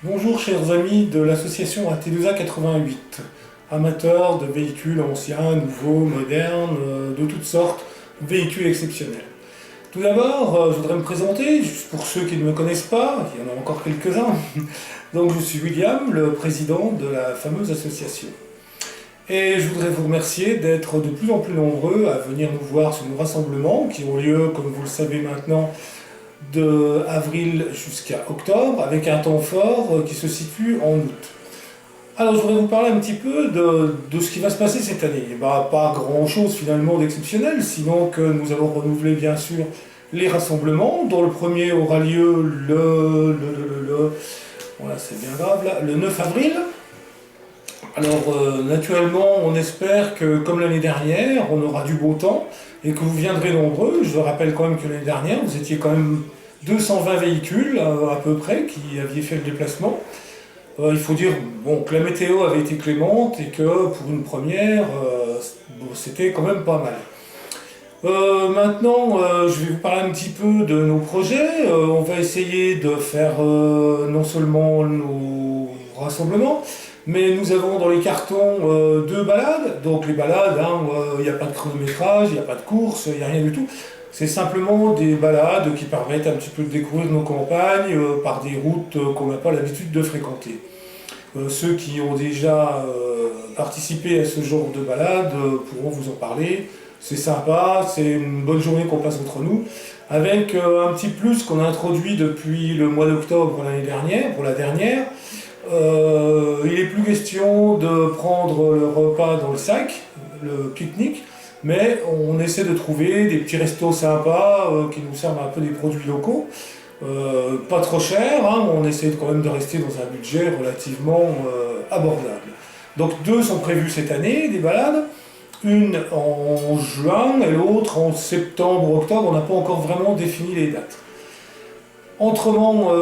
Bonjour chers amis de l'association AT2A 88, amateurs de véhicules anciens, nouveaux, modernes, de toutes sortes, véhicules exceptionnels. Tout d'abord, je voudrais me présenter, juste pour ceux qui ne me connaissent pas, il y en a encore quelques-uns. Donc je suis William, le président de la fameuse association. Et je voudrais vous remercier d'être de plus en plus nombreux à venir nous voir sur nos rassemblements qui ont lieu, comme vous le savez maintenant, de avril jusqu'à octobre, avec un temps fort qui se situe en août. Alors je voudrais vous parler un petit peu de ce qui va se passer cette année. Pas grand-chose finalement d'exceptionnel, sinon que nous allons renouveler bien sûr les rassemblements, dont le premier aura lieu voilà, c'est bien grave là, le 9 avril. Alors naturellement, on espère que comme l'année dernière, on aura du beau temps et que vous viendrez nombreux. Je rappelle quand même que l'année dernière, vous étiez quand même 220 véhicules à peu près qui aviez fait le déplacement. Il faut dire bon, que la météo avait été clémente et que pour une première, c'était quand même pas mal. Maintenant, je vais vous parler un petit peu de nos projets. On va essayer de faire non seulement nos rassemblements, mais nous avons dans les cartons deux balades. Donc les balades, il n'y a pas de chronométrage, il n'y a pas de course, il n'y a rien du tout. C'est simplement des balades qui permettent un petit peu de découvrir nos campagnes par des routes qu'on n'a pas l'habitude de fréquenter. Ceux qui ont déjà participé à ce genre de balade pourront vous en parler. C'est sympa, c'est une bonne journée qu'on passe entre nous, avec un petit plus qu'on a introduit depuis le mois d'octobre l'année dernière, pour la dernière. Il n'est plus question de prendre le repas dans le sac, le pique-nique, mais on essaie de trouver des petits restos sympas qui nous servent un peu des produits locaux. Pas trop cher, on essaie quand même de rester dans un budget relativement abordable. Donc deux sont prévus cette année, des balades. Une en juin et l'autre en septembre-octobre, on n'a pas encore vraiment défini les dates. Autrement,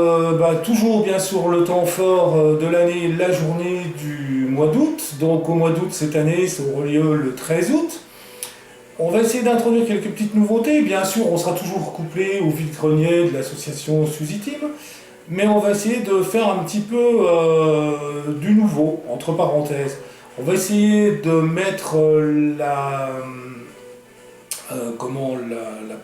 toujours bien sûr le temps fort de l'année, la journée du mois d'août. Donc au mois d'août cette année, ça aura lieu le 13 août. On va essayer d'introduire quelques petites nouveautés. Bien sûr, on sera toujours couplé au vide-grenier de l'association Susitime, mais on va essayer de faire un petit peu du nouveau, entre parenthèses. On va essayer de mettre la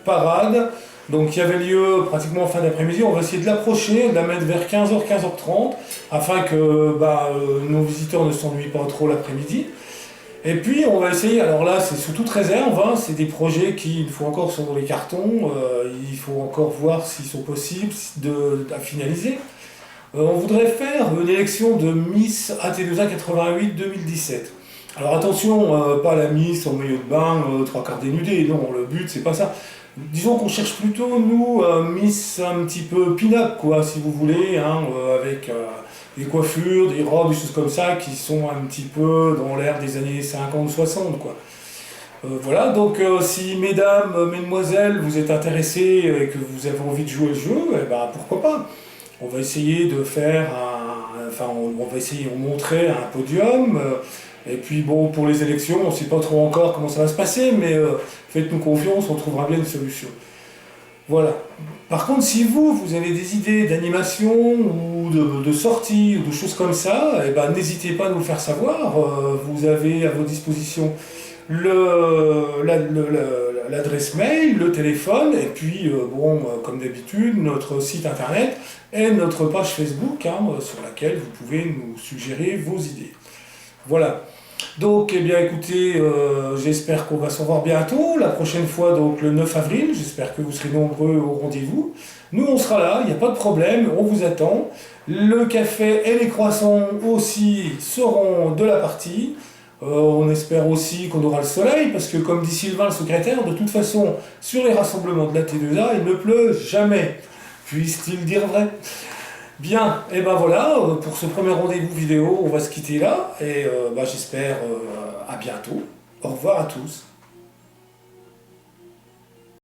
parade, donc qui avait lieu pratiquement en fin d'après-midi. On va essayer de l'approcher, de la mettre vers 15h, 15h30, afin que nos visiteurs ne s'ennuient pas trop l'après-midi. Et puis on va essayer, alors là c'est sous toute réserve, c'est des projets qui, une fois encore, sont dans les cartons, il faut encore voir s'ils sont possibles à finaliser. On voudrait faire une élection de Miss AT2A 88 2017. Alors attention, pas la Miss en maillot de bain, trois quarts dénudée, non, le but c'est pas ça. Disons qu'on cherche plutôt, nous, Miss un petit peu pin-up, quoi, si vous voulez, avec des coiffures, des robes, des choses comme ça, qui sont un petit peu dans l'air des années 50-60, quoi. Voilà, donc si mesdames, mesdemoiselles, vous êtes intéressées et que vous avez envie de jouer le jeu, pourquoi pas. On va essayer de faire on va essayer de montrer un podium. Et puis bon, pour les élections, on ne sait pas trop encore comment ça va se passer, mais faites-nous confiance, on trouvera bien une solution. Voilà. Par contre, si vous avez des idées d'animation ou de sortie ou de choses comme ça, n'hésitez pas à nous le faire savoir. Vous avez à votre disposition l'adresse mail, le téléphone, et puis, comme d'habitude, notre site internet et notre page Facebook, sur laquelle vous pouvez nous suggérer vos idées. Voilà. Donc, écoutez, j'espère qu'on va se revoir bientôt, la prochaine fois, donc le 9 avril, j'espère que vous serez nombreux au rendez-vous. Nous, on sera là, il n'y a pas de problème, on vous attend. Le café et les croissants aussi seront de la partie. On espère aussi qu'on aura le soleil, parce que comme dit Sylvain, le secrétaire, de toute façon, sur les rassemblements de la T2A, il ne pleut jamais. Puisse-t-il dire vrai? Bien, et voilà, pour ce premier rendez-vous vidéo, on va se quitter là, et j'espère à bientôt. Au revoir à tous.